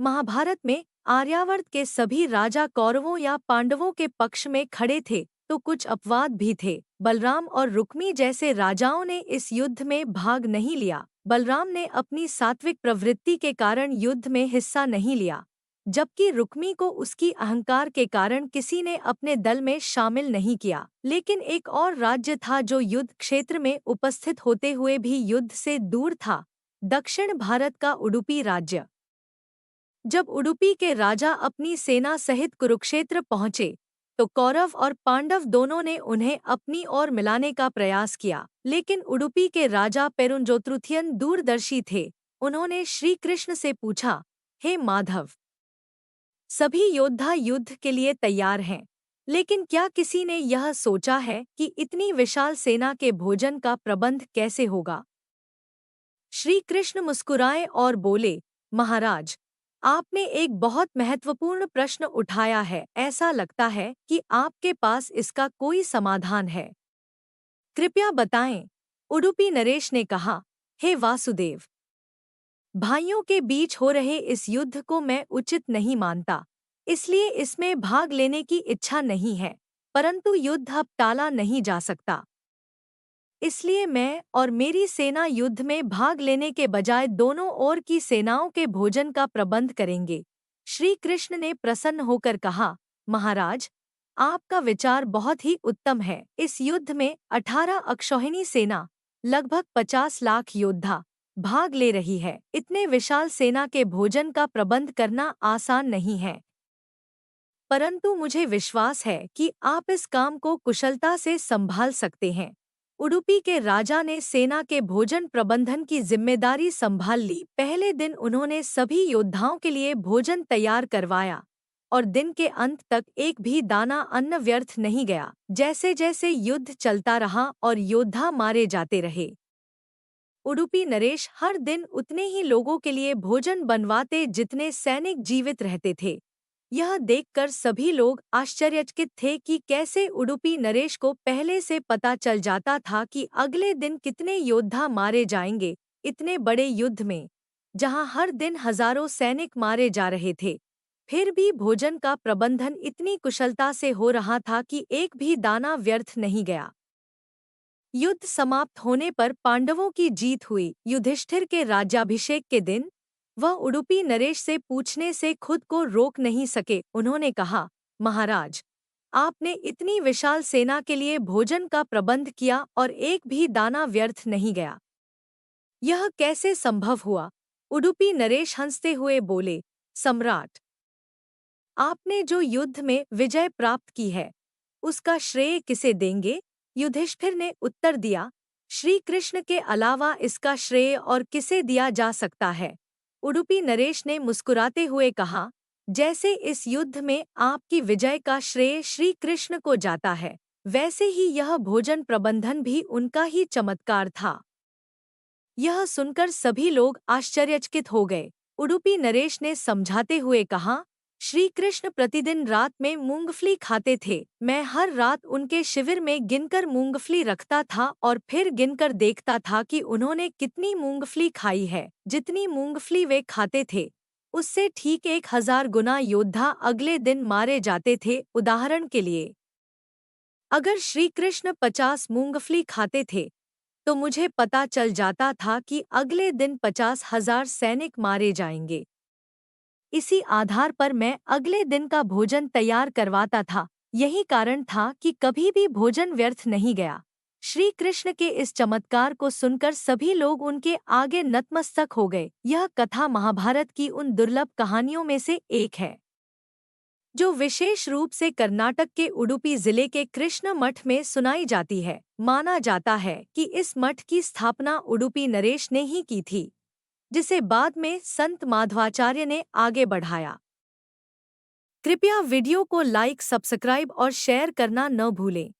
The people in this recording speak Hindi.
महाभारत में आर्यावर्त के सभी राजा कौरवों या पांडवों के पक्ष में खड़े थे, तो कुछ अपवाद भी थे। बलराम और रुक्मी जैसे राजाओं ने इस युद्ध में भाग नहीं लिया। बलराम ने अपनी सात्विक प्रवृत्ति के कारण युद्ध में हिस्सा नहीं लिया, जबकि रुक्मी को उसकी अहंकार के कारण किसी ने अपने दल में शामिल नहीं किया। लेकिन एक और राज्य था जो युद्ध क्षेत्र में उपस्थित होते हुए भी युद्ध से दूर था, दक्षिण भारत का उडुपी राज्य। जब उडुपी के राजा अपनी सेना सहित कुरुक्षेत्र पहुंचे, तो कौरव और पांडव दोनों ने उन्हें अपनी ओर मिलाने का प्रयास किया। लेकिन उडुपी के राजा पेरुंजोत्रुथियन दूरदर्शी थे। उन्होंने श्री कृष्ण से पूछा, हे माधव, सभी योद्धा युद्ध के लिए तैयार हैं, लेकिन क्या किसी ने यह सोचा है कि इतनी विशाल सेना के भोजन का प्रबंध कैसे होगा? श्री कृष्ण मुस्कुराए और बोले, महाराज, आपने एक बहुत महत्वपूर्ण प्रश्न उठाया है। ऐसा लगता है कि आपके पास इसका कोई समाधान है। कृपया बताएं। उडुपी नरेश ने कहा, हे वासुदेव, भाइयों के बीच हो रहे इस युद्ध को मैं उचित नहीं मानता, इसलिए इसमें भाग लेने की इच्छा नहीं है। परंतु युद्ध अब टाला नहीं जा सकता, इसलिए मैं और मेरी सेना युद्ध में भाग लेने के बजाय दोनों ओर की सेनाओं के भोजन का प्रबंध करेंगे। श्री कृष्ण ने प्रसन्न होकर कहा, महाराज, आपका विचार बहुत ही उत्तम है। इस युद्ध में 18 अक्षौहिणी सेना, लगभग 50 लाख योद्धा भाग ले रही है। इतने विशाल सेना के भोजन का प्रबंध करना आसान नहीं है, परंतु मुझे विश्वास है कि आप इस काम को कुशलता से संभाल सकते हैं। उडुपी के राजा ने सेना के भोजन प्रबंधन की जिम्मेदारी संभाल ली। पहले दिन उन्होंने सभी योद्धाओं के लिए भोजन तैयार करवाया और दिन के अंत तक एक भी दाना अन्न व्यर्थ नहीं गया। जैसे जैसे युद्ध चलता रहा और योद्धा मारे जाते रहे, उडुपी नरेश हर दिन उतने ही लोगों के लिए भोजन बनवाते जितने सैनिक जीवित रहते थे। यह देखकर सभी लोग आश्चर्यचकित थे कि कैसे उडुपी नरेश को पहले से पता चल जाता था कि अगले दिन कितने योद्धा मारे जाएंगे। इतने बड़े युद्ध में, जहां हर दिन हजारों सैनिक मारे जा रहे थे, फिर भी भोजन का प्रबंधन इतनी कुशलता से हो रहा था कि एक भी दाना व्यर्थ नहीं गया। युद्ध समाप्त होने पर पांडवों की जीत हुई। युधिष्ठिर के राज्याभिषेक के दिन वह उडुपी नरेश से पूछने से खुद को रोक नहीं सके। उन्होंने कहा, महाराज, आपने इतनी विशाल सेना के लिए भोजन का प्रबंध किया और एक भी दाना व्यर्थ नहीं गया। यह कैसे संभव हुआ? उडुपी नरेश हंसते हुए बोले, सम्राट, आपने जो युद्ध में विजय प्राप्त की है, उसका श्रेय किसे देंगे? युधिष्ठिर ने उत्तर दिया, श्री कृष्ण के अलावा इसका श्रेय और किसे दिया जा सकता है? उडुपी नरेश ने मुस्कुराते हुए कहा, जैसे इस युद्ध में आपकी विजय का श्रेय श्री कृष्ण को जाता है, वैसे ही यह भोजन प्रबंधन भी उनका ही चमत्कार था। यह सुनकर सभी लोग आश्चर्यचकित हो गए। उडुपी नरेश ने समझाते हुए कहा, श्री कृष्ण प्रतिदिन रात में मूंगफली खाते थे। मैं हर रात उनके शिविर में गिनकर मूंगफली रखता था और फिर गिनकर देखता था कि उन्होंने कितनी मूंगफली खाई है। जितनी मूंगफली वे खाते थे, उससे ठीक 1000 गुना योद्धा अगले दिन मारे जाते थे। उदाहरण के लिए, अगर श्री कृष्ण 50 मूंगफली खाते थे, तो मुझे पता चल जाता था कि अगले दिन 50,000 सैनिक मारे जाएंगे। इसी आधार पर मैं अगले दिन का भोजन तैयार करवाता था। यही कारण था कि कभी भी भोजन व्यर्थ नहीं गया। श्री कृष्ण के इस चमत्कार को सुनकर सभी लोग उनके आगे नतमस्तक हो गए। यह कथा महाभारत की उन दुर्लभ कहानियों में से एक है, जो विशेष रूप से कर्नाटक के उडुपी जिले के कृष्ण मठ में सुनाई जाती है। माना जाता है कि इस मठ की स्थापना उडुपी नरेश ने ही की थी, जिसे बाद में संत माधवाचार्य ने आगे बढ़ाया। कृपया वीडियो को लाइक, सब्सक्राइब और शेयर करना न भूलें।